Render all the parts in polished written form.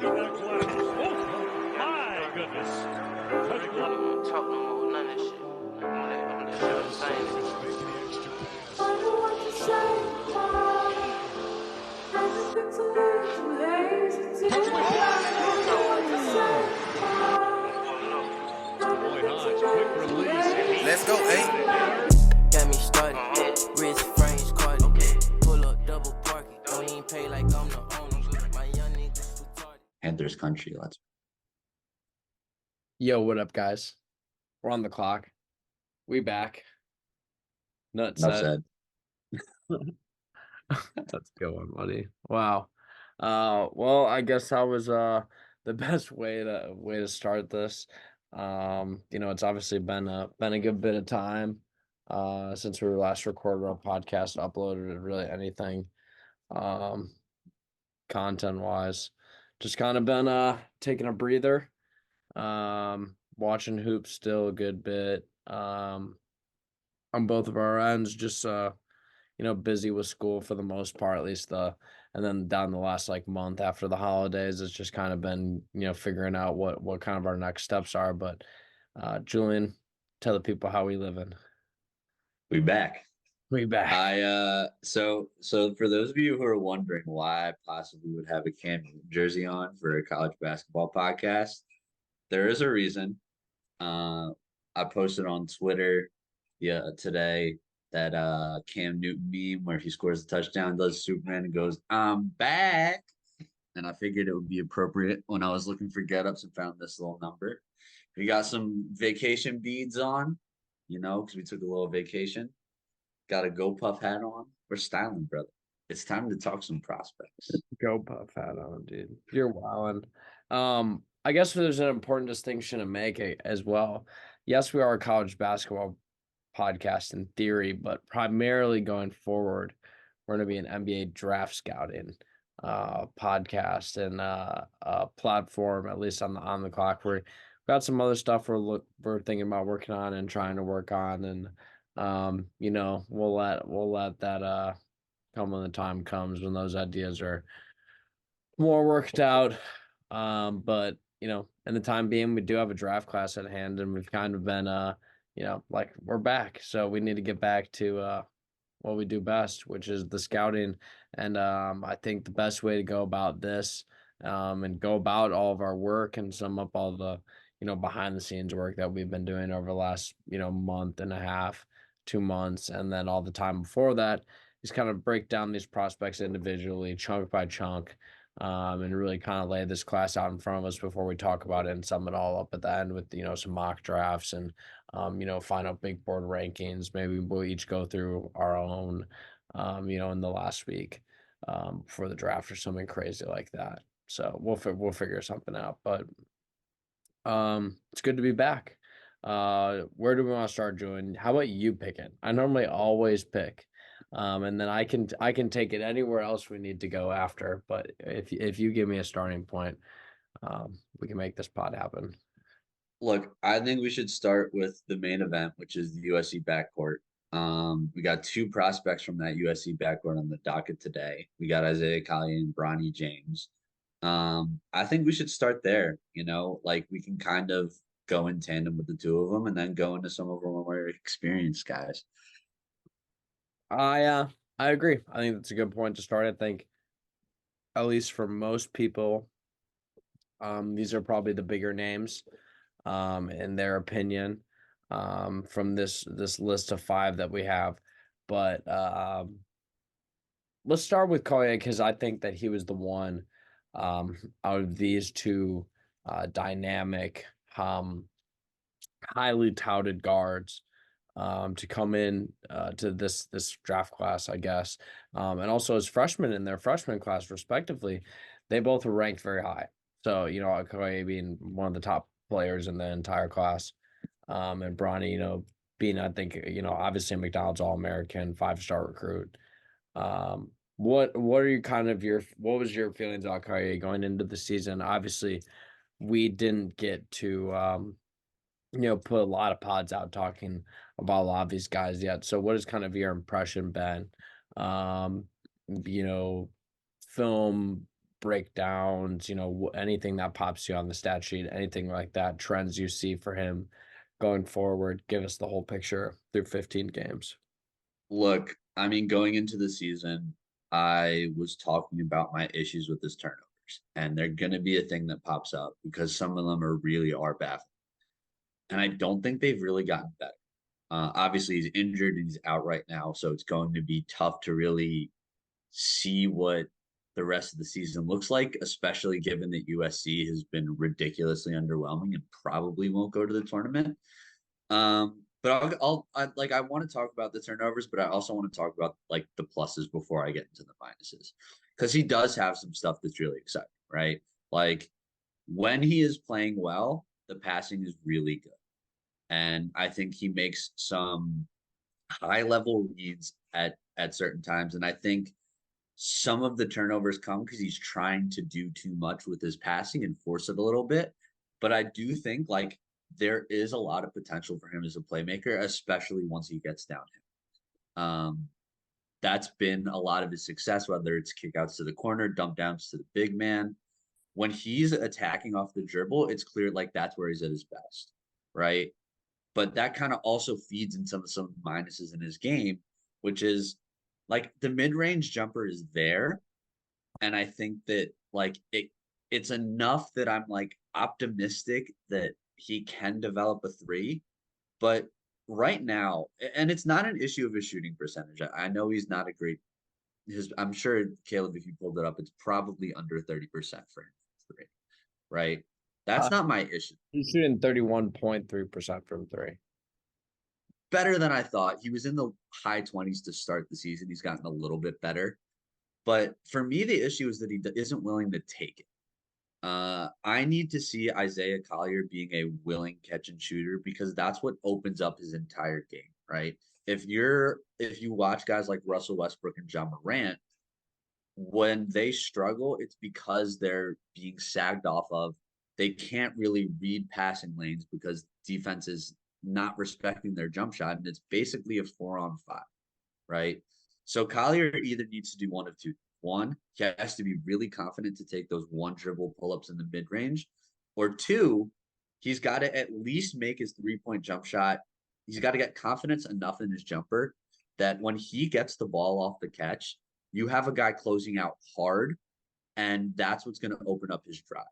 My goodness. Talk no more, none of that shit. I'm gonna let you say Let's go, hey. Got me started, wrist frames carded. Pull up double parking, don't even pay like I'm the owner. My young niggas retarded. Panthers country. Let's. Yo, what up, guys? We're on the clock. We back. Nuts Enough said. said. That's a good one, buddy. Wow. Well, I guess that was the best way to start this. It's obviously been a good bit of time since we last recorded our podcast, uploaded really anything content wise. Just kind of been taking a breather. Watching hoops still a good bit. On both of our ends, just busy with school for the most part, at least and then down the last month after the holidays, it's just kind of been, figuring out what kind of our next steps are. But Julian, tell the people how we living. We back. We back. So for those of you who are wondering why I possibly would have a Cam jersey on for a college basketball podcast, there is a reason. I posted on Twitter today that Cam Newton meme where he scores a touchdown, does Superman, and goes, "I'm back." And I figured it would be appropriate when I was looking for get-ups and found this little number. We got some vacation beads on, because we took a little vacation. Got a Go Puff hat on. We're styling, brother. It's time to talk some prospects. Go Puff hat on, dude. You're wildin'. I guess there's an important distinction to make as well. Yes, we are a college basketball podcast in theory, but primarily going forward, we're going to be an NBA draft scouting podcast and platform, at least on the clock. We've got some other stuff we're thinking about working on and trying to work on, and we'll let that come when the time comes, when those ideas are more worked out. But in the time being, we do have a draft class at hand, and we've kind of been we're back, so we need to get back to what we do best, which is the scouting. And I think the best way to go about this and go about all of our work and sum up all the behind the scenes work that we've been doing over the last month and a half, 2 months, and then all the time before that, is kind of break down these prospects individually, chunk by chunk, and really kind of lay this class out in front of us before we talk about it and sum it all up at the end with some mock drafts and final big board rankings. Maybe we'll each go through our own in the last week before the draft or something crazy like that. So we'll figure something out. But it's good to be back. Where do we want to start, Julian? How about you pick it? I normally always pick. And then I can take it anywhere else we need to go after. But if you give me a starting point, we can make this pod happen. Look, I think we should start with the main event, which is the USC backcourt. We got 2 prospects from that USC backcourt on the docket today. We got Isaiah Collier and Bronny James. I think we should start there. We can kind of go in tandem with the 2 of them and then go into some of our more experienced guys. I agree. I think that's a good point to start. I think, at least for most people, these are probably the bigger names, in their opinion, from this list of 5 that we have. But let's start with Collier, because I think that he was the one out of these 2 dynamic, highly touted guards to come in to this draft class, I guess. And also as freshmen in their freshman class, respectively, they both were ranked very high. So, Collier being one of the top players in the entire class, and Bronny, being, I think, obviously a McDonald's All-American, 5-star recruit. What are you what was your feelings about Collier going into the season? Obviously, we didn't get to put a lot of pods out talking about a lot of these guys yet. So what has kind of your impression been? Film breakdowns, anything that pops you on the stat sheet, anything like that, trends you see for him going forward. Give us the whole picture through 15 games. Look, I mean, going into the season, I was talking about my issues with his turnovers, and they're going to be a thing that pops up because some of them are baffling. And I don't think they've really gotten better. Obviously, he's injured and he's out right now, so it's going to be tough to really see what the rest of the season looks like, especially given that USC has been ridiculously underwhelming and probably won't go to the tournament. But I want to talk about the turnovers, but I also want to talk about like the pluses before I get into the minuses, because he does have some stuff that's really exciting, right? Like when he is playing well, the passing is really good. And I think he makes some high level reads at certain times. And I think some of the turnovers come because he's trying to do too much with his passing and force it a little bit. But I do think like there is a lot of potential for him as a playmaker, especially once he gets downhill. That's been a lot of his success, whether it's kickouts to the corner, dump downs to the big man. When he's attacking off the dribble, it's clear like that's where he's at his best, right? But that kind of also feeds in some minuses in his game, which is like the mid-range jumper is there. And I think that like it's enough that I'm like optimistic that he can develop a three. But right now, and it's not an issue of his shooting percentage. I know he's not a great I'm sure, Caleb, if you pulled it up, it's probably under 30% for him from three, right? That's not my issue. He's shooting 31.3% from three. Better than I thought. He was in the high 20s to start the season. He's gotten a little bit better. But for me, the issue is that he isn't willing to take it. I need to see Isaiah Collier being a willing catch and shooter, because that's what opens up his entire game, right? If you watch guys like Russell Westbrook and John Morant, when they struggle, it's because they're being sagged off of. They can't really read passing lanes because defense is not respecting their jump shot, and it's basically a 4-on-5, right? So Collier either needs to do one of two. One, he has to be really confident to take those one dribble pull-ups in the mid-range. Or two, he's got to at least make his three-point jump shot. He's got to get confidence enough in his jumper that when he gets the ball off the catch, you have a guy closing out hard, and that's what's going to open up his drive.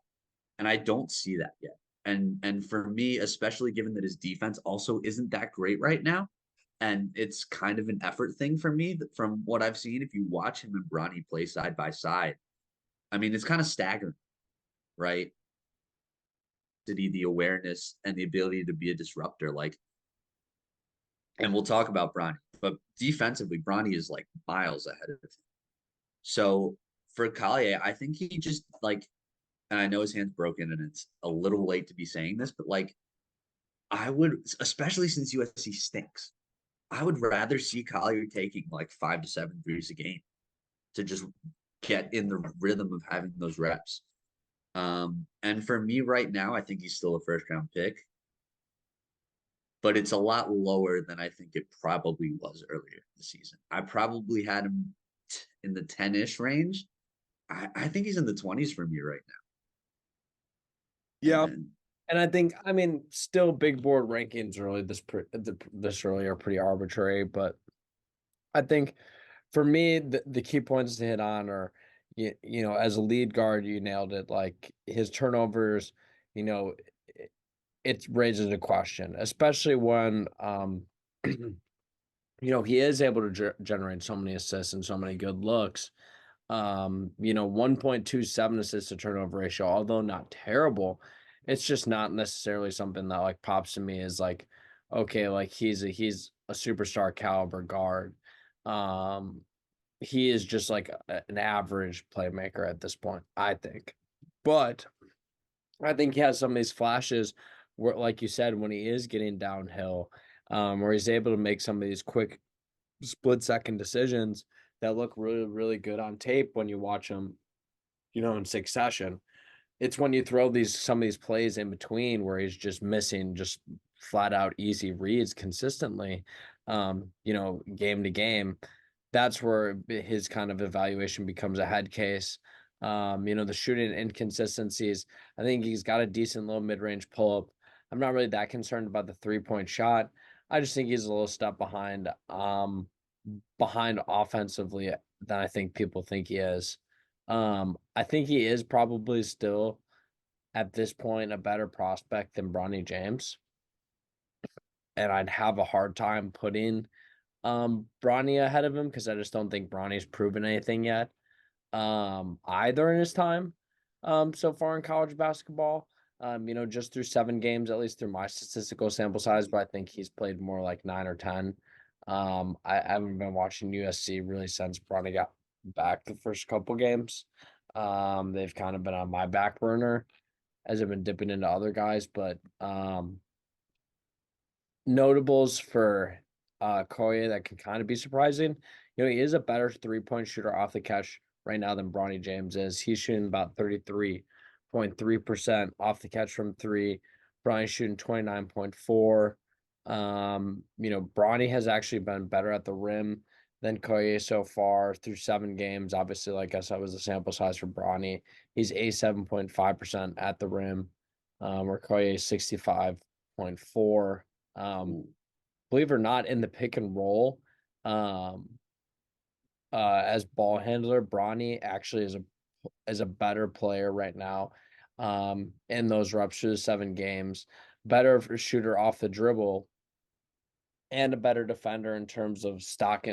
And I don't see that yet. And for me, especially given that his defense also isn't that great right now, and it's kind of an effort thing for me from what I've seen. If you watch him and Bronny play side by side, I mean, it's kind of staggering, right? The awareness and the ability to be a disruptor, like, and we'll talk about Bronny, but defensively, Bronny is like miles ahead of him. So for Collier, I think he just like, and I know his hand's broken and it's a little late to be saying this, but like, I would, especially since USC stinks, I would rather see Collier taking like 5 to 7 threes a game to just get in the rhythm of having those reps. And for me right now, I think he's still a first-round pick, but it's a lot lower than I think it probably was earlier in the season. I probably had him in the 10-ish range. I think he's in the 20s for me right now. Yeah. And I think, I mean, still big board rankings early this early are pretty arbitrary, but I think for me, the key points to hit on are, you know, as a lead guard, you nailed it. Like his turnovers, you know, it raises a question, especially when, you know, he is able to generate so many assists and so many good looks. You know, 1.27 assists to turnover ratio, although not terrible, it's just not necessarily something that like pops to me as like, okay, like he's a superstar caliber guard. He is just like an average playmaker at this point, I think. But I think he has some of these flashes where, like you said, when he is getting downhill, where he's able to make some of these quick split-second decisions that look really, really good on tape when you watch them, you know, in succession. It's when you throw some of these plays in between where he's just missing just flat out easy reads consistently, you know, game to game. That's where his kind of evaluation becomes a head case. The shooting inconsistencies. I think he's got a decent little mid-range pull-up. I'm not really that concerned about the three-point shot. I just think he's a little step behind offensively than I think people think he is. I think he is probably still at this point a better prospect than Bronny James. And I'd have a hard time putting Bronny ahead of him because I just don't think Bronny's proven anything yet. Either in his time so far in college basketball. Just through 7 games, at least through my statistical sample size, but I think he's played more like 9 or 10. I haven't been watching USC really since Bronny got back the first couple games. They've kind of been on my back burner as I've been dipping into other guys, but notables for Collier that can kind of be surprising. He is a better 3-point shooter off the catch right now than Bronny James is. He's shooting about 33.3% off the catch from 3. Bronny's shooting 29.4. Bronny has actually been better at the rim than Collier so far through 7 games. Obviously, like I said, was the sample size for Bronny. He's 87.5% at the rim, where Collier is 65.4. Believe it or not, in the pick and roll, as ball handler, Bronny actually is a better player right now. In those reps through the 7 games, better shooter off the dribble, and a better defender in terms of stock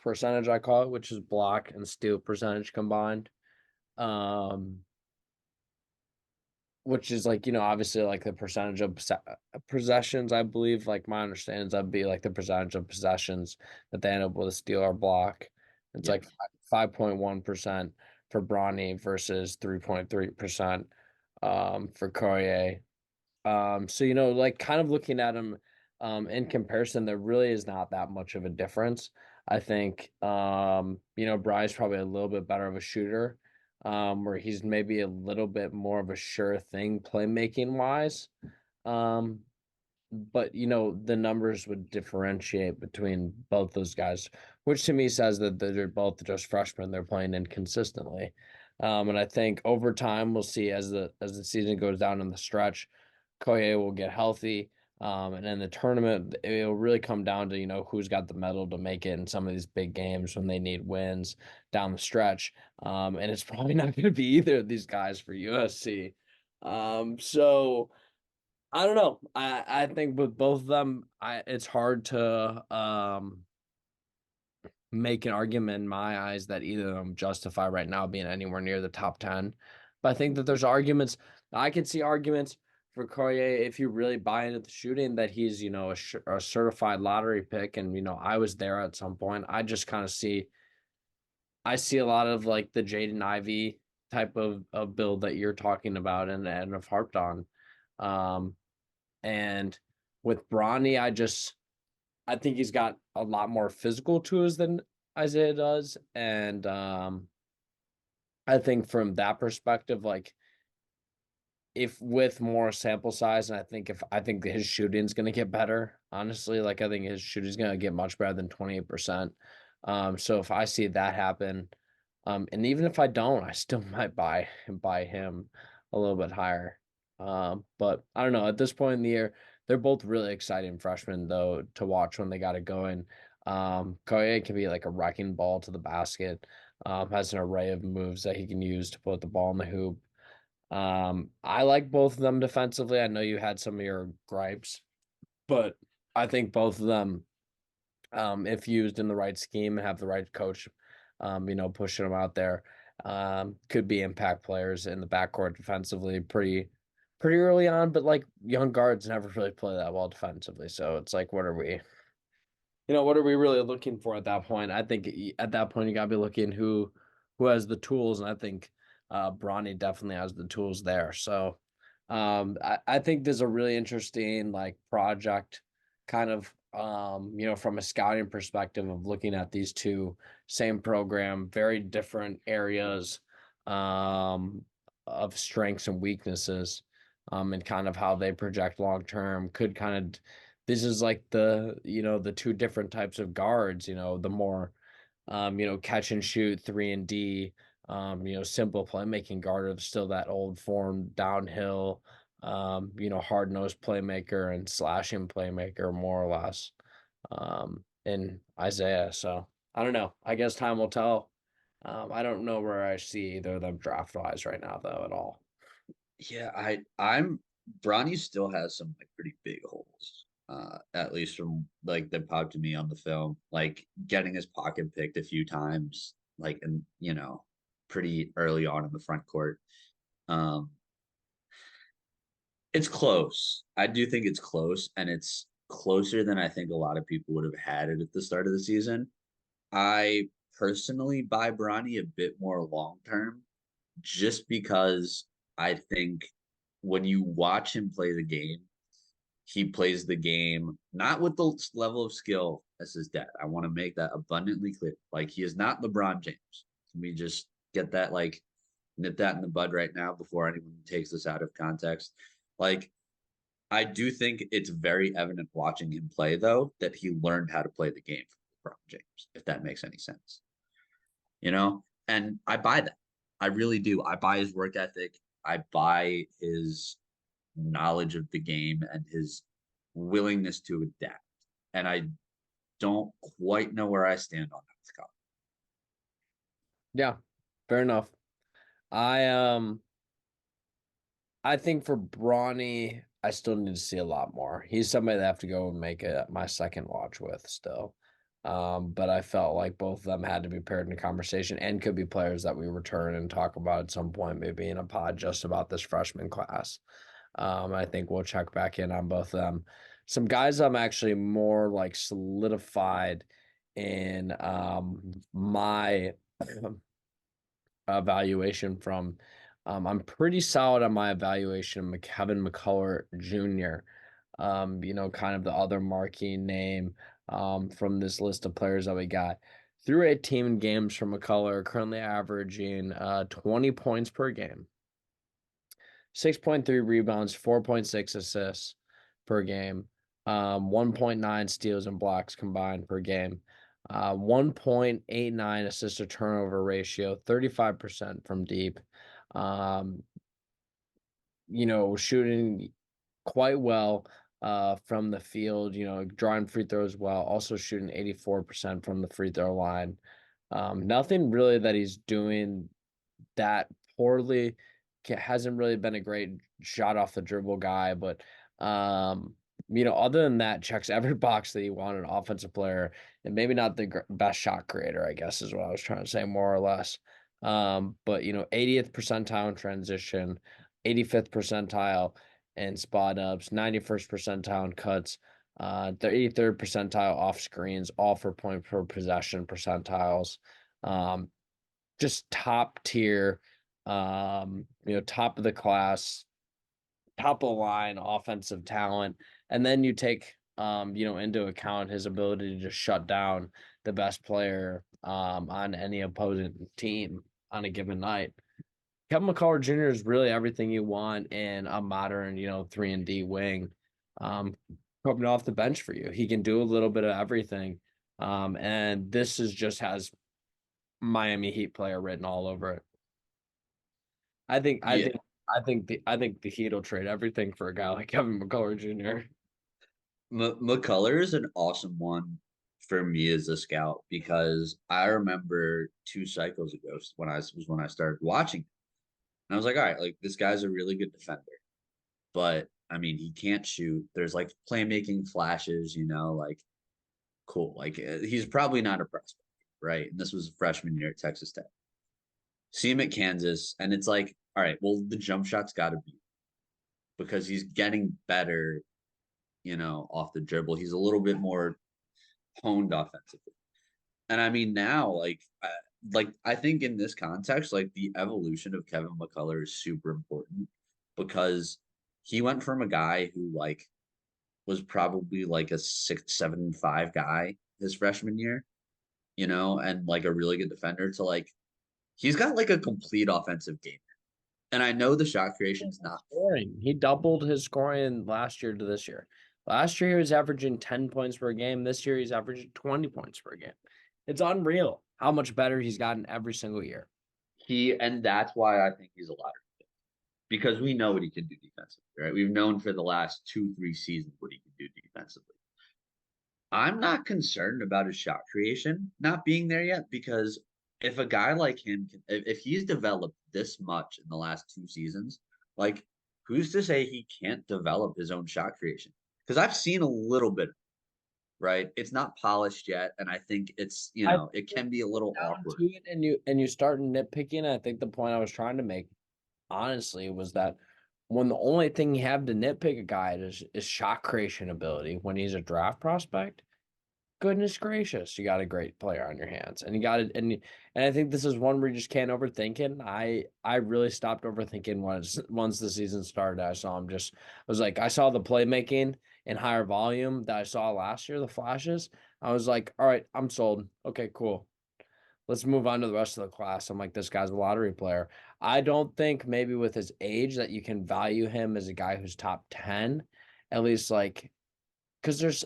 percentage, I call it, which is block and steal percentage combined. Which is obviously like the percentage of possessions, I believe. Like my understanding that'd be like the percentage of possessions that they end up with a steal or block. It's like 5.1% for Bronny versus 3.3% for Collier. So kind of looking at him in comparison, there really is not that much of a difference. I think Bry's probably a little bit better of a shooter. Where he's maybe a little bit more of a sure thing playmaking wise. But the numbers would differentiate between both those guys, which to me says that they're both just freshmen. They're playing inconsistently. And I think over time we'll see as the season goes down in the stretch, Collier will get healthy. And in the tournament, it'll really come down to, who's got the mettle to make it in some of these big games when they need wins down the stretch. And it's probably not going to be either of these guys for USC. So I don't know. I think with both of them, it's hard to make an argument in my eyes that either of them justify right now being anywhere near the top 10. But I think that there's arguments. I can see arguments for Collier if you really buy into the shooting that he's, a certified lottery pick. And, I was there at some point. I just kind of see a lot of like the Jaden Ivey type of build that you're talking about and have harped on. And with Bronny, I think he's got a lot more physical tools than Isaiah does. And I think from that perspective, like if with more sample size, and I think his shooting's going to get better, honestly, like I think his shooting's going to get much better than 28%. So if I see that happen, and even if I don't, I still might buy him a little bit higher. But I don't know, at this point in the year, they're both really exciting freshmen though to watch when they got it going. Collier can be like a wrecking ball to the basket, has an array of moves that he can use to put the ball in the hoop. I like both of them defensively. I know you had some of your gripes, but I think both of them, if used in the right scheme and have the right coach, pushing them out there, could be impact players in the backcourt defensively pretty early on. But like young guards never really play that well defensively, so it's like, what are we really looking for at that point? I think at that point you gotta be looking who has the tools, and I think Bronny definitely has the tools there. So I think there's a really interesting like project kind of from a scouting perspective of looking at these two same program, very different areas of strengths and weaknesses, and kind of how they project long term. Could kind of this is like the two different types of guards, the more catch and shoot 3 and D Simple playmaking guard, still that old form downhill, hard-nosed playmaker and slashing playmaker more or less, in Isaiah. So I don't know. I guess time will tell. I don't know where I see either of them draft-wise right now, though, at all. Yeah, I'm Bronny still has some like pretty big holes. At least from like that popped to me on the film, like getting his pocket picked a few times, like and pretty early on in the front court. Um, it's close. I do think it's close, and it's closer than I think a lot of people would have had it at the start of the season. I personally buy Bronny a bit more long term, just because I think when you watch him play the game, he plays the game not with the level of skill as his dad. I want to make that abundantly clear. Like, he is not LeBron James. Can we just get that, like, nip that in the bud right now before anyone takes this out of context? Like, I do think it's very evident watching him play, though, that he learned how to play the game from LeBron James, if that makes any sense. And I buy that. I really do. I buy his work ethic. I buy his knowledge of the game and his willingness to adapt. And I don't quite know where I stand on that with Collier. Yeah, fair enough. I think for Bronny, I still need to see a lot more. He's somebody that I have to go and make my second watch with still. But I felt like both of them had to be paired in a conversation and could be players that we return and talk about at some point, maybe in a pod just about this freshman class. I think we'll check back in on both of them. Some guys I'm actually more like solidified in my evaluation from. I'm pretty solid on my evaluation of Kevin McCullar Jr. Kind of the other marquee name from this list of players that we got. Through 18 games from McCullar, currently averaging 20 points per game, 6.3 rebounds, 4.6 assists per game, 1.9 steals and blocks combined per game, 1.89 assist to turnover ratio, 35% from deep. Shooting quite well from the field, drawing free throws well, also shooting 84% from the free throw line. Nothing really that he's doing that poorly. Hasn't really been a great shot off the dribble guy, but other than that, checks every box that you want an offensive player, and maybe not the best shot creator, I guess is what I was trying to say, more or less. But 80th percentile in transition, 85th percentile in spot ups, 91st percentile in cuts, the 83rd percentile off screens, all for point per possession percentiles. Just top tier, top of the class, top of the line offensive talent. And then you take into account his ability to just shut down the best player on any opposing team on a given night. Kevin McCullar Jr. is really everything you want in a modern, 3-and-D wing. Coming off the bench for you. He can do a little bit of everything. And this just has Miami Heat player written all over it. I think the Heat will trade everything for a guy like Kevin McCullar Jr. McCullar is an awesome one for me as a scout, because I remember 2 cycles ago when I started watching, and I was like, all right, like, this guy's a really good defender, but I mean, he can't shoot. There's like playmaking flashes, like, cool. Like, he's probably not a prospect, right? And this was a freshman year at Texas Tech. See him at Kansas, and it's like, all right, well, the jump shot's got to be, because he's getting better, off the dribble. He's a little bit more honed offensively. And I mean, now, I think in this context, like, the evolution of Kevin McCullar is super important, because he went from a guy who, like, was probably like a 6'7" 5" guy his freshman year, and like a really good defender, to like, he's got like a complete offensive game. And I know the shot creation is not scoring. He doubled his scoring last year to this year. Last year he was averaging 10 points per game. This year he's averaging 20 points per game. It's unreal how much better he's gotten every single year. And that's why I think he's a lottery pick. Because we know what he can do defensively, right? We've known for the last 2-3 seasons what he can do defensively. I'm not concerned about his shot creation not being there yet, because if a guy like him if he's developed this much in the last 2 seasons, like, who's to say he can't develop his own shot creation? Because I've seen a little bit, right? It's not polished yet, and I think it's, it can be a little Down awkward. to it, and you start nitpicking. I think the point I was trying to make, honestly, was that when the only thing you have to nitpick a guy is shot creation ability when he's a draft prospect, goodness gracious, you got a great player on your hands, and you got it. And I think this is one where you just can't overthink it. I really stopped overthinking once the season started. I was like, I saw the playmaking in higher volume that I saw last year, the flashes. I was like, all right, I'm sold. Okay, cool. Let's move on to the rest of the class. I'm like, this guy's a lottery player. I don't think maybe with his age that you can value him as a guy who's top 10, at least, like, because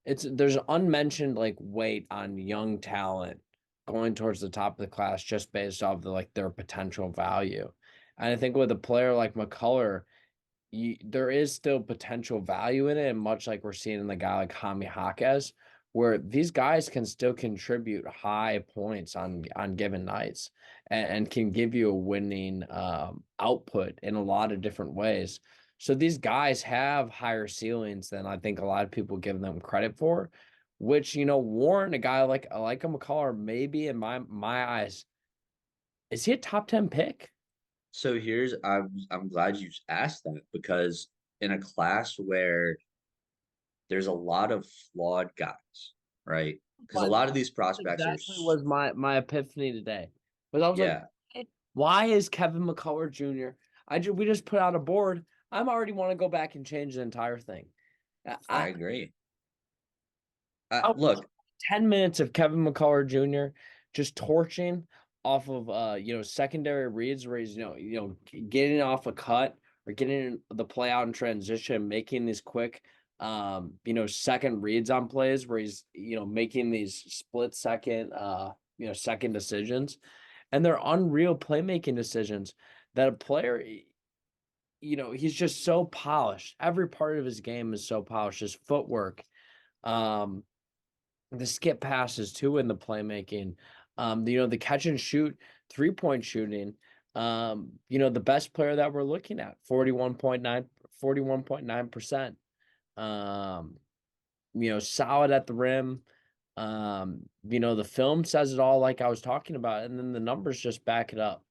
there's unmentioned like weight on young talent going towards the top of the class just based off their potential value. And I think with a player like McCullar, there is still potential value in it, and much like we're seeing in the guy like Jaime Jaquez, where these guys can still contribute high points on given nights and can give you a winning output in a lot of different ways. So these guys have higher ceilings than I think a lot of people give them credit for, which, warrant a guy like a McCullar, maybe in my eyes, is he a top 10 pick? So I'm glad you asked that, because in a class where there's a lot of flawed guys, right? Because a lot of these prospects exactly was my epiphany today. But I was yeah. like, why is Kevin McCullar Jr.? We just put out a board. I'm already want to go back and change the entire thing. I agree. Look, 10 minutes of Kevin McCullar Jr. just torching off of secondary reads where he's getting off a cut or getting the play out in transition, making these quick second reads on plays where he's making these split second second decisions, and they're unreal playmaking decisions that a player, he's just so polished. Every part of his game is so polished. His footwork, the skip passes too in the playmaking, the catch and shoot, 3-point shooting, the best player that we're looking at, 41.9%. Solid at the rim. The film says it all, like I was talking about, and then the numbers just back it up.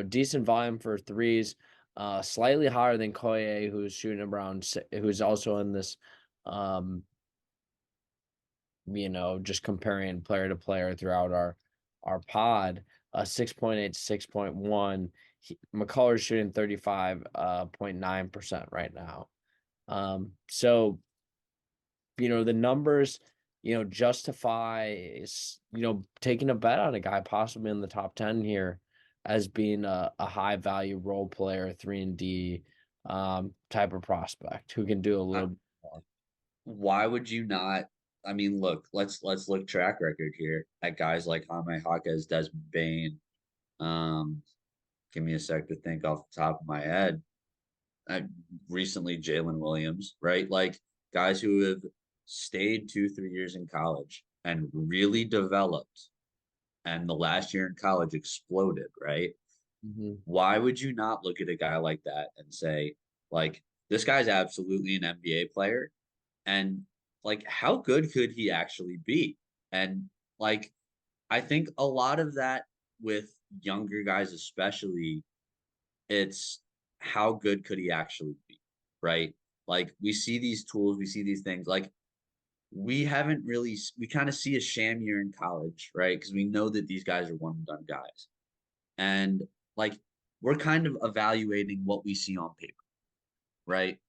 Decent volume for threes, slightly higher than Collier, who's shooting around, who's also in this, just comparing player to player throughout our pod, 6.8 to 6.1. McCullar's shooting 35.9% right now. So, the numbers, justify, taking a bet on a guy possibly in the top 10 here as being a high value role player, 3-and-D type of prospect who can do a little bit more. Why would you not? I mean, look, let's look track record here at guys like Jaime Jaquez, Desmond Bane. Give me a sec to think off the top of my head. Recently, Jalen Williams, right? Like, guys who have stayed 2-3 years in college and really developed, and the last year in college exploded, right? Mm-hmm. Why would you not look at a guy like that and say, like, this guy's absolutely an NBA player, and like, how good could he actually be? And like, I think a lot of that with younger guys, especially, it's how good could he actually be, right? Like, we see these tools, we see these things, like, we kind of see a sham year in college, right? Because we know that these guys are one and done guys. And like, we're kind of evaluating what we see on paper, right?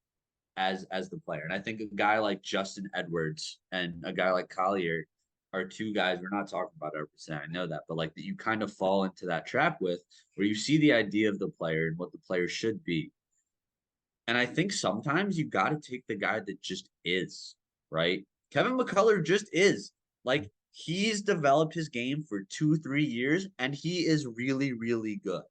As the player. And I think a guy like Justin Edwards and a guy like Collier are two guys, we're not talking about our percent, I know that, but like, that you kind of fall into that trap with, where you see the idea of the player and what the player should be. And I think sometimes you got to take the guy that just is, right? Kevin McCullar just is. Like, he's developed his game for 2-3 years, and he is really, really good.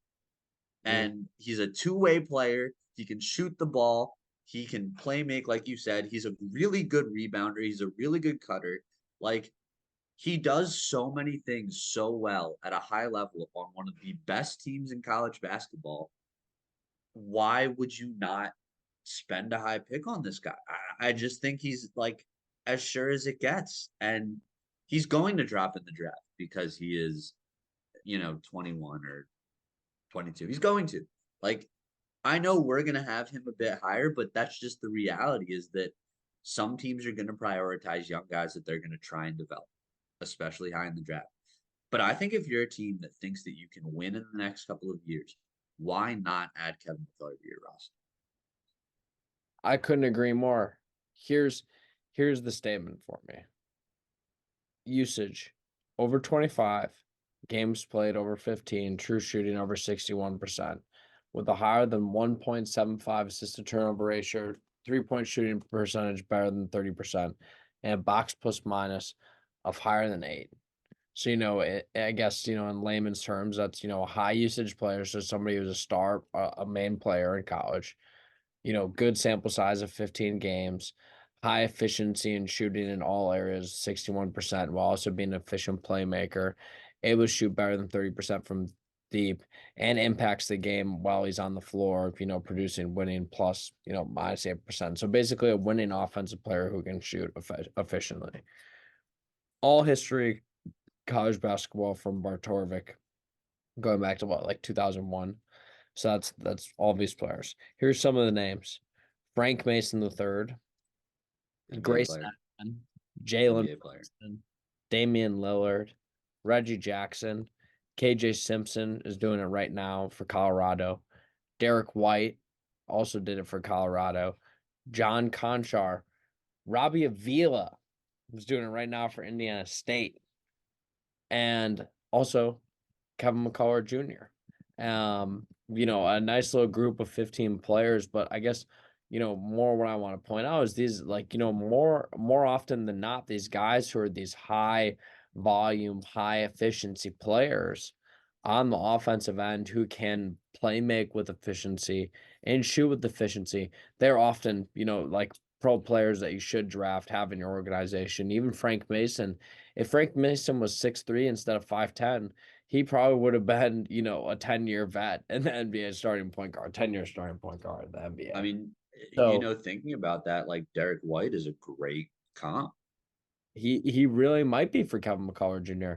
And he's a two-way player. He can shoot the ball. He can play make, like you said. He's a really good rebounder. He's a really good cutter. Like, he does so many things so well at a high level on one of the best teams in college basketball. Why would you not spend a high pick on this guy? I just think he's like as sure as it gets. And he's going to drop in the draft because he is, 21 or 22. He's going to. Like, I know we're going to have him a bit higher, but that's just the reality is that some teams are going to prioritize young guys that they're going to try and develop, especially high in the draft. But I think if you're a team that thinks that you can win in the next couple of years, why not add Kevin McCullar to your roster? I couldn't agree more. Here's the statement for me. Usage over 25, games played over 15, true shooting over 61%, with a higher than 1.75 assist to turnover ratio, 3-point shooting percentage better than 30%, and box plus minus of higher than 8. So, I guess, in layman's terms, that's, a high usage player. So somebody who's a star, a main player in college, good sample size of 15 games, high efficiency in shooting in all areas, 61%, while also being an efficient playmaker, able to shoot better than 30% from deep, and impacts the game while he's on the floor, producing winning plus, minus 8%. So basically a winning offensive player who can shoot efficiently. All history college basketball from Bartorvik, going back to like 2001. So that's all these players. Here's some of the names: Frank Mason III, Grayson Allen, Jalen Brunson, Damian Lillard, Reggie Jackson, KJ Simpson is doing it right now for Colorado. Derek White also did it for Colorado. John Conchar, Robbie Avila is doing it right now for Indiana State. And also Kevin McCullar Jr. A nice little group of 15 players, but I guess, more what I want to point out is these, like, more often than not, these guys who are these high volume, high efficiency players on the offensive end who can play make with efficiency and shoot with efficiency, they're often, like pro players that you should draft, have in your organization. Even Frank Mason, if Frank Mason was 6'3" instead of 5'10", he probably would have been, a 10-year vet in the NBA starting point guard, 10-year starting point guard in the NBA. I mean, So thinking about that, like Derek White is a great comp. he really might be for Kevin McCullar Jr.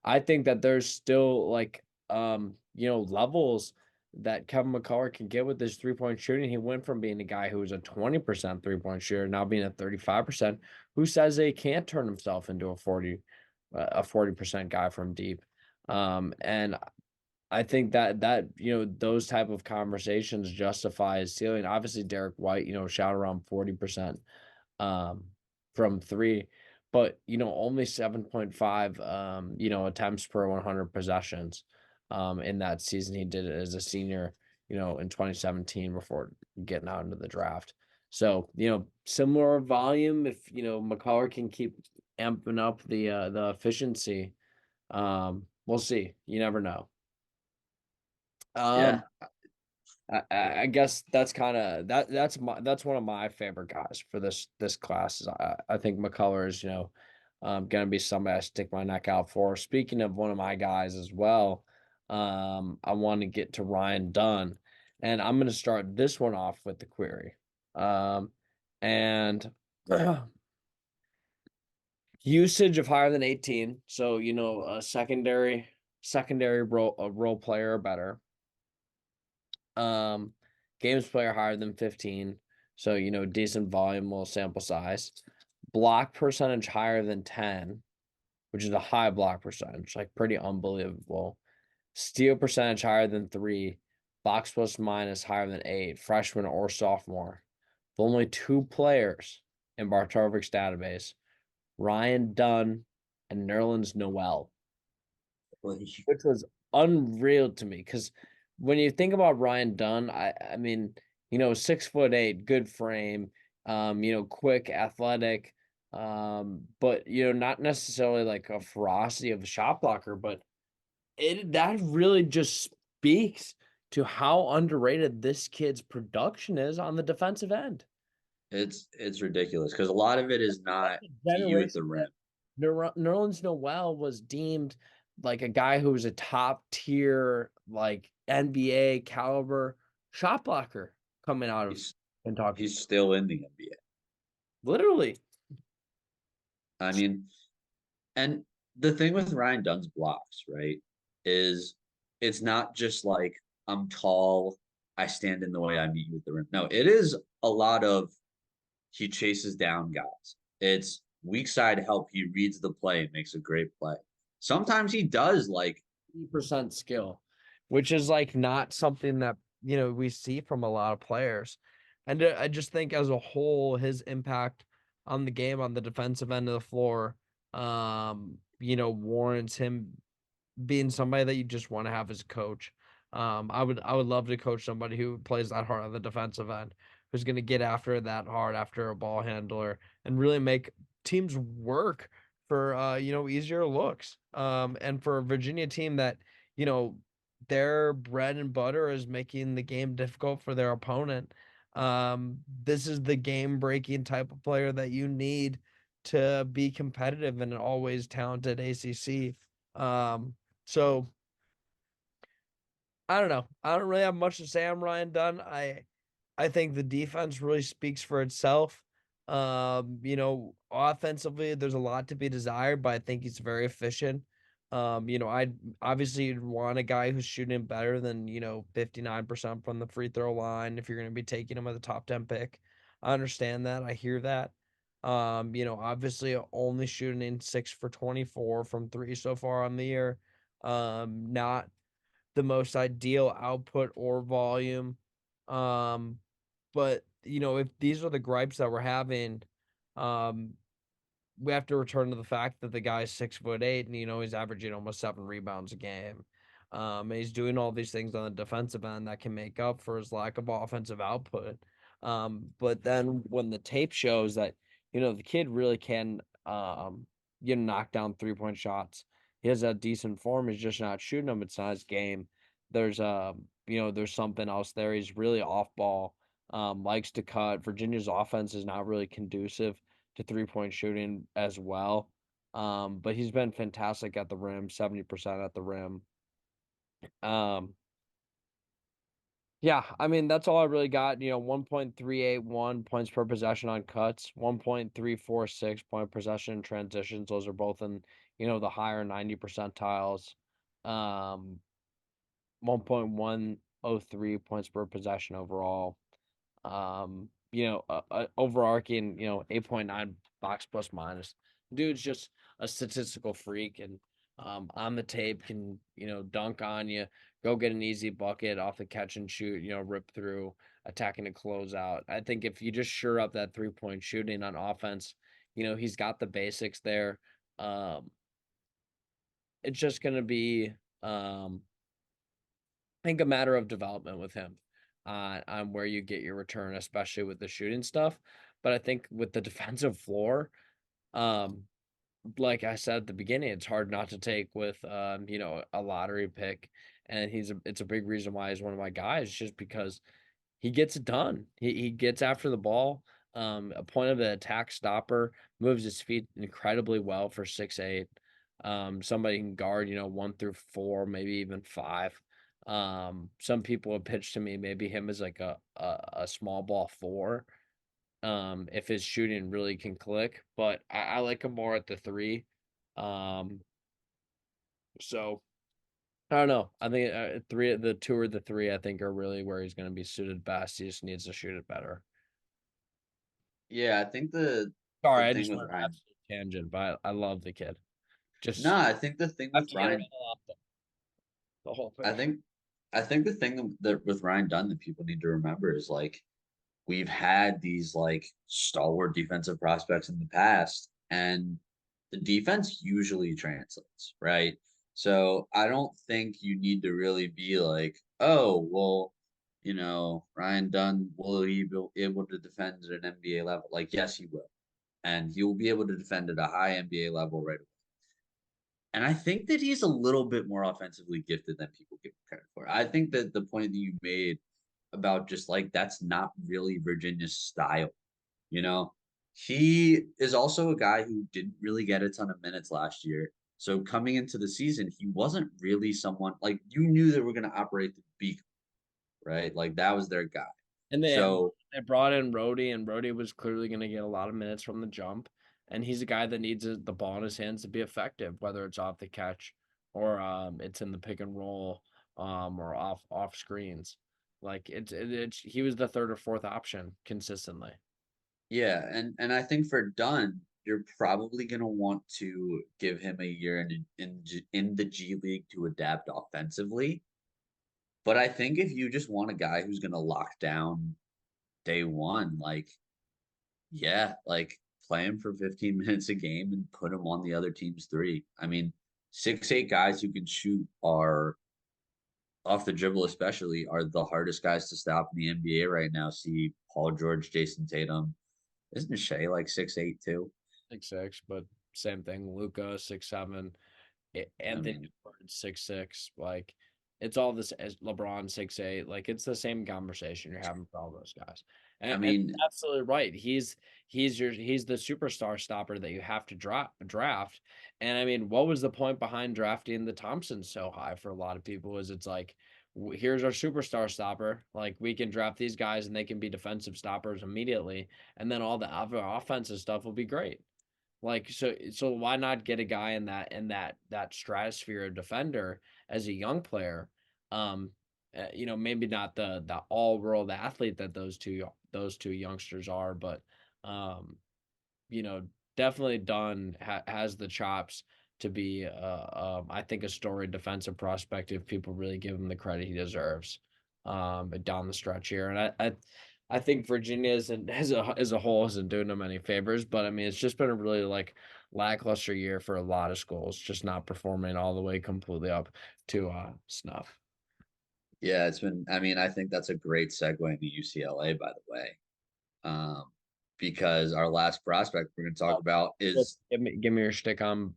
I think that there's still like levels that Kevin McCullar can get with his 3-point shooting. He went from being a guy who was a 20% 3-point shooter, now being a 35%. Who says they can't turn himself into a 40% guy from deep? And I think that those type of conversations justify his ceiling. Obviously, Derek White, shot around 40% from three, but only 7.5 attempts per 100 possessions in that season he did it as a senior, in 2017 before getting out into the draft. So, similar volume if McCullar can keep amping up the efficiency. We'll see. You never know. Yeah. I guess that's kind of that's one of my favorite guys for this class. I think McCullar is gonna be somebody I stick my neck out for. Speaking of one of my guys as well, I want to get to Ryan Dunn, and I'm gonna start this one off with the query, and usage of higher than 18. So a secondary role player or better. Games player higher than 15, so decent volume, little sample size. Block percentage higher than 10, which is a high block percentage, like pretty unbelievable. Steal percentage higher than 3, box plus minus higher than 8, freshman or sophomore. The only 2 players in Bartorvik's database, Ryan Dunn and Nerlens Noel, which was unreal to me because when you think about Ryan Dunn, I mean, 6'8", good frame, quick, athletic, But not necessarily like a ferocity of a shot blocker, but that really just speaks to how underrated this kid's production is on the defensive end. It's ridiculous because a lot of it is not to you at the rim. Nerlens Noel was deemed like a guy who was a top tier, like NBA caliber shot blocker coming out of He's Kentucky. he's still in the NBA. Literally. I mean, and the thing with Ryan Dunn's blocks, right, is it's not just like I'm tall, I stand in the way, I meet you at the rim. No, it is a lot of he chases down guys. It's weak side help. He reads the play and makes a great play. Sometimes he does like 80% skill, which is like not something that we see from a lot of players. And I just think as a whole, his impact on the game on the defensive end of the floor, warrants him being somebody that you just want to have as a coach. I would love to coach somebody who plays that hard on the defensive end, who's going to get after it that hard after a ball handler and really make teams work for easier looks. And for a Virginia team that, their bread and butter is making the game difficult for their opponent. This is the game breaking type of player that you need to be competitive in an always talented ACC. So I don't know. I don't really have much to say on Ryan Dunn. I think the defense really speaks for itself. Offensively, there's a lot to be desired, but I think he's very efficient. I'd obviously want a guy who's shooting better than 59% from the free throw line if you're going to be taking him at the top 10 pick. I understand that. I hear that. Obviously only shooting in 6 for 24 from 3 so far on the year. Not the most ideal output or volume. But if these are the gripes that we're having, we have to return to the fact that the guy's 6'8" and he's averaging almost 7 rebounds a game. And he's doing all these things on the defensive end that can make up for his lack of offensive output. But then when the tape shows that, the kid really can knock down 3-point shots. He has a decent form, he's just not shooting them. It's not his game. There's there's something else there. He's really off ball, likes to cut. Virginia's offense is not really conducive to 3-point shooting as well. But he's been fantastic at the rim, 70% at the rim. Yeah, I mean, that's all I really got. 1.381 points per possession on cuts, 1.346 point possession in transitions. Those are both in, the higher 90 percentiles. 1.103 points per possession overall. Overarching, 8.9 box plus minus. Dude's just a statistical freak and on the tape can, dunk on you, go get an easy bucket off the catch and shoot, rip through, attacking a closeout. I think if you just shore up that 3-point shooting on offense, he's got the basics there. It's just going to be, I think, a matter of development with him on where you get your return, especially with the shooting stuff. But I think with the defensive floor, like I said at the beginning, it's hard not to take with a lottery pick, and it's a big reason why he's one of my guys, just because he gets it done. He gets after the ball, a point of the attack stopper, moves his feet incredibly well for 6'8". Somebody can guard 1 through 4, maybe even 5. Some people have pitched to me maybe him as like a small ball 4. If his shooting really can click, but I like him more at the 3. So I don't know. I think the 2 or the 3, I think, are really where he's going to be suited best. He just needs to shoot it better. Yeah, I think the Sorry, I thing just with went Ryan. absolute tangent, but I love the kid. Just No, I think the thing I have with to get it Ryan, all off the whole I thing. think I think the thing that with Ryan Dunn that people need to remember is like we've had these like stalwart defensive prospects in the past, and the defense usually translates, right? So I don't think you need to really be like, oh, well, Ryan Dunn, will he be able to defend at an NBA level? Like, yes, he will. and he will be able to defend at a high NBA level right away. And I think that he's a little bit more offensively gifted than people give him credit for. I think that the point that you made about just like that's not really Virginia's style, you know. He is also a guy who didn't really get a ton of minutes last year. So coming into the season, he wasn't really someone like you knew they were going to operate the beak, right? Like that was their guy. And So they brought in Rhodey, and Rhodey was clearly going to get a lot of minutes from the jump. And he's a guy that needs the ball in his hands to be effective, whether it's off the catch or it's in the pick and roll or off screens. Like it's he was the third or fourth option consistently. yeah, and I think for Dunn, you're probably going to want to give him a year in the G League to adapt offensively. But I think if you just want a guy who's going to lock down day one, like yeah, like play him for 15 minutes a game and put him on the other team's three. I mean, 6'8" guys who can shoot are off the dribble, especially, are the hardest guys to stop in the NBA right now. See Paul George, Jason Tatum. Isn't Shea like 6'8" too? 6'6", but same thing. Luca 6'7", Anthony mean- 6'6". Like it's all this as LeBron 6'8". Like it's the same conversation you're having for all those guys. And, I mean, and absolutely right. He's the superstar stopper that you have to draft. And I mean, what was the point behind drafting the Thompson so high for a lot of people? Is it's like here's our superstar stopper. Like we can draft these guys and they can be defensive stoppers immediately, and then all the other offensive stuff will be great. Like so why not get a guy in that stratosphere of defender as a young player? Maybe not the all world athlete that those two youngsters are, but definitely Dunn has the chops to be I think a storied defensive prospect if people really give him the credit he deserves down the stretch here. And I think Virginia isn't as a whole isn't doing them any favors, but I mean it's just been a really like lackluster year for a lot of schools, just not performing all the way completely up to snuff. yeah, it's been. I mean, I think that's a great segue into UCLA, by the way, because our last prospect we're going to talk about is Give me your shtick on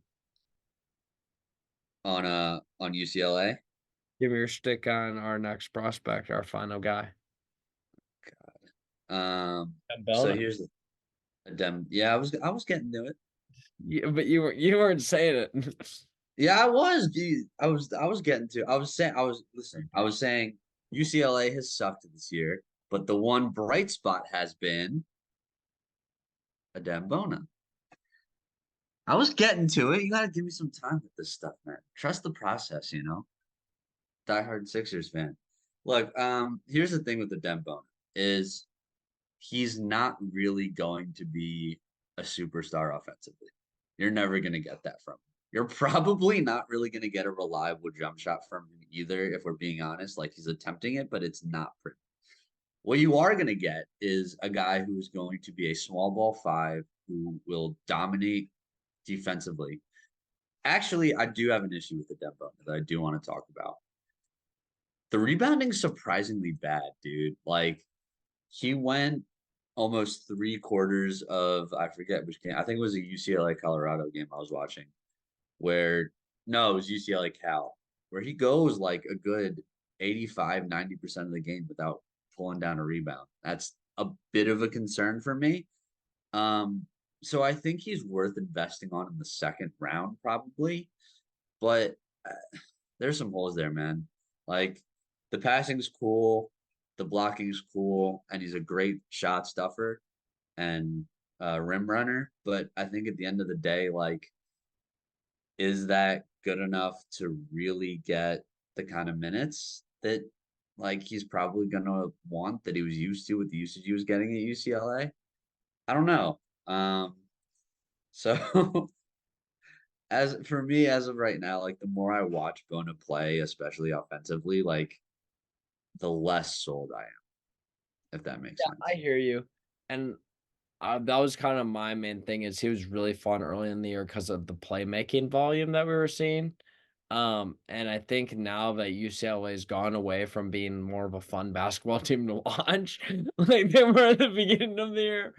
UCLA. Give me your stick on our next prospect, our final guy. So here's the Adem. Yeah, I was getting to it. Yeah, but you weren't saying it. Yeah, I was, dude. I was getting to. I was saying UCLA has sucked this year, but the one bright spot has been Adem Bona. I was getting to it. You gotta give me some time with this stuff, man. Trust the process, you know. Diehard Sixers fan. Look, here's the thing with Adem Bona is he's not really going to be a superstar offensively. You're never gonna get that from him. You're probably not really going to get a reliable jump shot from him either, if we're being honest. Like he's attempting it, but it's not pretty. What you are going to get is a guy who's going to be a small ball five who will dominate defensively. Actually, I do have an issue with the Dembo that I do want to talk about. The rebounding's surprisingly bad, dude. Like he went almost 3/4 of, I forget which game. I think it was a UCLA Colorado game I was watching. No, it was UCLA Cal, where he goes like a good 85-90% of the game without pulling down a rebound. That's a bit of a concern for me. So I think he's worth investing on in the second round, probably. But there's some holes there, man. Like the passing's cool, the blocking's cool, and he's a great shot stuffer and rim runner. But I think at the end of the day, like, is that good enough to really get the kind of minutes that like he's probably gonna want that he was used to with the usage he was getting at UCLA? I don't know. So as for me, as of right now, like the more I watch Bona play, especially offensively, like the less sold I am, if that makes sense. I hear you. And that was kind of my main thing is he was really fun early in the year because of the playmaking volume that we were seeing. And I think now that UCLA's gone away from being more of a fun basketball team to watch, like they were at the beginning of the year,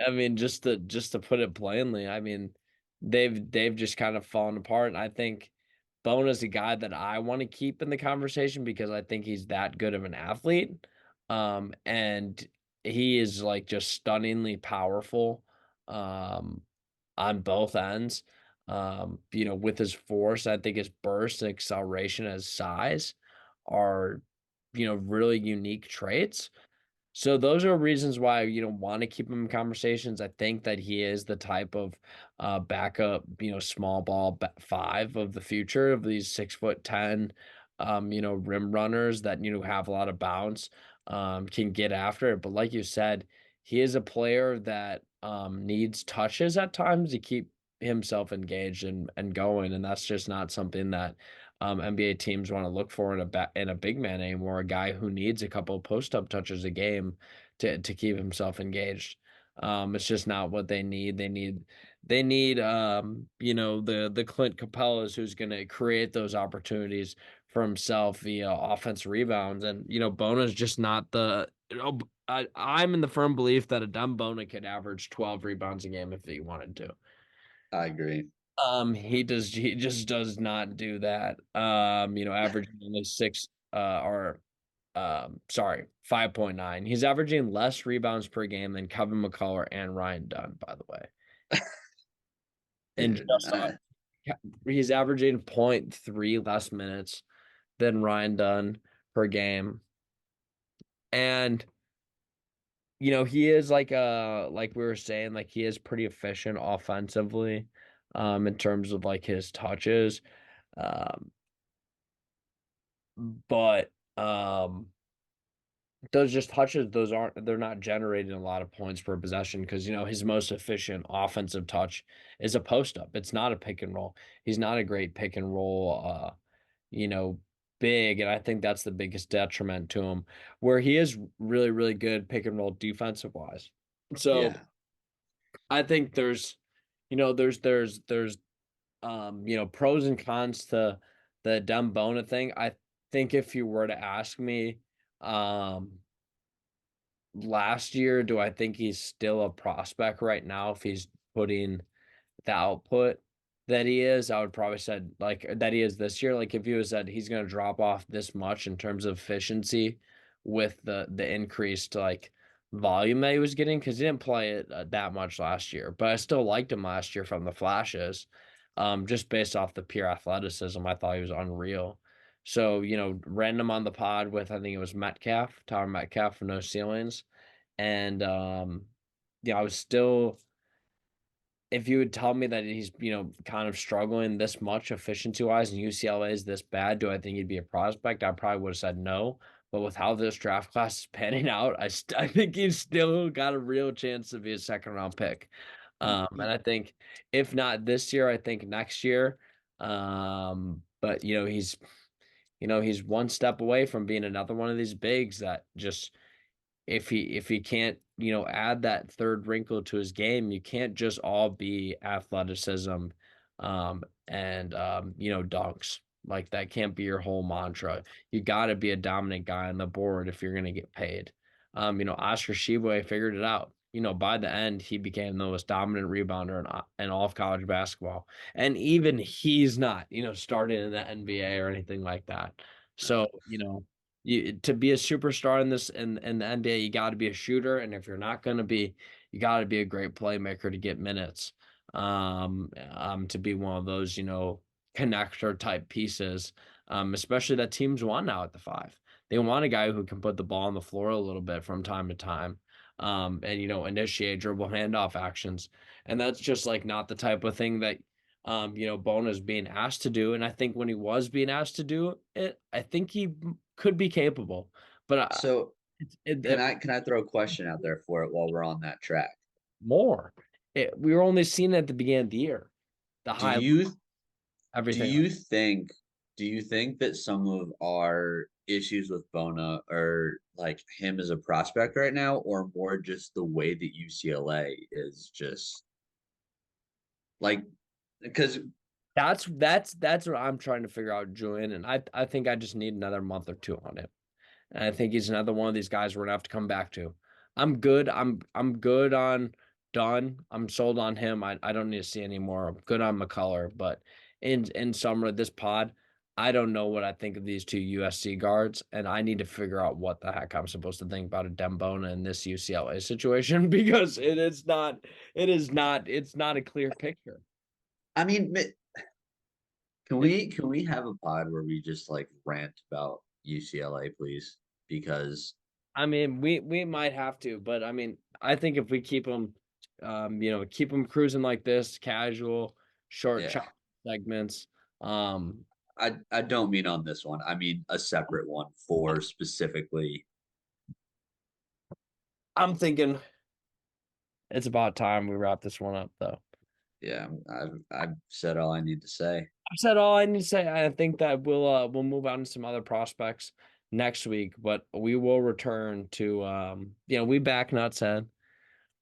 I mean, just to put it plainly, I mean, they've just kind of fallen apart. And I think Bona's a guy that I want to keep in the conversation because I think he's that good of an athlete. And he is like just stunningly powerful on both ends. With his force, I think his burst and acceleration as size are, really unique traits. So those are reasons why you don't want to keep him in conversations. I think that he is the type of backup, small ball five of the future of these 6'10", rim runners that have a lot of bounce, can get after it. But like you said, he is a player that needs touches at times to keep himself engaged and going, and that's just not something that NBA teams want to look for in a big man anymore. A guy who needs a couple of post up touches a game to keep himself engaged. It's just not what they need. They need the Clint Capellas who's going to create those opportunities for himself via offense rebounds. And Bona's just not the. I'm in the firm belief that Adem Bona could average 12 rebounds a game if he wanted to. I agree. He just does not do that. Averaging only or 5.9. He's averaging less rebounds per game than Kevin McCullar and Ryan Dunn, by the way. And Dude, he's averaging 0.3 less minutes than Ryan Dunn per game. And he is like we were saying, like he is pretty efficient offensively, in terms of like his touches. But those just touches, they're not generating a lot of points per possession because his most efficient offensive touch is a post up. It's not a pick and roll. He's not a great pick and roll big, and I think that's the biggest detriment to him, where he is really, really good pick and roll defensive wise. So yeah. I think there's pros and cons to the Adem Bona thing. I think if you were to ask me, last year, do I think he's still a prospect right now if he's putting the output that he is? I would probably said like that he is this year. Like if he was said he's going to drop off this much in terms of efficiency with the increased like volume that he was getting, because he didn't play it that much last year, but I still liked him last year from the flashes. Just based off the pure athleticism, I thought he was unreal. So, random on the pod with, I think it was Tyler Metcalf for No Ceilings. And, I was still, if you would tell me that he's, kind of struggling this much efficiency wise and UCLA is this bad, do I think he'd be a prospect? I probably would have said no. But with how this draft class is panning out, I think he's still got a real chance to be a second round pick. And I think if not this year, I think next year. But he's one step away from being another one of these bigs that just if he can't, add that third wrinkle to his game, you can't just all be athleticism, and dunks. Like that can't be your whole mantra. You got to be a dominant guy on the board if you're going to get paid. Oscar Tshiebwe figured it out. By the end, he became the most dominant rebounder in all of college basketball. And even he's not, starting in the NBA or anything like that. So, to be a superstar in the NBA, you got to be a shooter, and if you're not going to be, you got to be a great playmaker to get minutes. To be one of those, connector type pieces, especially that teams want now at the five. They want a guy who can put the ball on the floor a little bit from time to time, and initiate dribble handoff actions, and that's just like not the type of thing that Bona's being asked to do. And I think when he was being asked to do it, I think he could be capable. But So can I throw a question out there for it while we're on that track? more, we were only seeing it at the beginning of the year. The Do high, you everything. do you think that some of our issues with Bona are like him as a prospect right now, or more just the way that UCLA is just like, because That's what I'm trying to figure out, Julian. And I think I just need another month or two on him. And I think he's another one of these guys we're gonna have to come back to. I'm good. I'm good on Dunn, I'm sold on him. I don't need to see any more. I'm good on McCullar, but in summary, this pod, I don't know what I think of these two USC guards, and I need to figure out what the heck I'm supposed to think about Adem Bona in this UCLA situation because it's not a clear picture. I mean, can we have a pod where we just like rant about UCLA, please? Because I mean, we might have to, but I mean, I think if we keep them, keep them cruising like this, casual, short yeah, segments. I don't mean on this one. I mean a separate one for specifically. I'm thinking it's about time we wrap this one up, though. Yeah, I've said all I need to say. I've said all I need to say. I think that we'll move on to some other prospects next week, but we will return to we back Nutshead,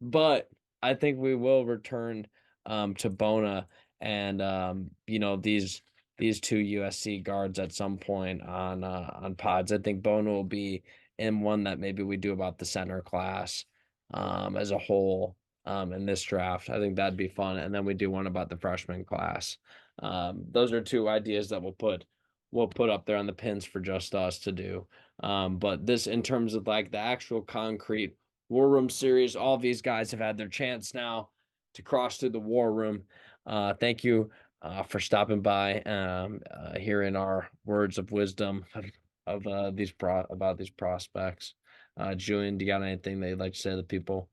but I think we will return to Bona and these two USC guards at some point on pods. I think Bona will be in one that maybe we do about the center class as a whole in this draft. I think that'd be fun, and then we do one about the freshman class. Those are two ideas that we'll put up there on the pins for just us to do. But this, in terms of like the actual concrete War Room series, all these guys have had their chance now to cross through the War Room. Thank you for stopping by, hearing our words of wisdom of these prospects. Julian, do you got anything that you'd like to say to the people?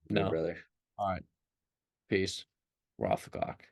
Good No. brother. All right. Peace. We're off the clock.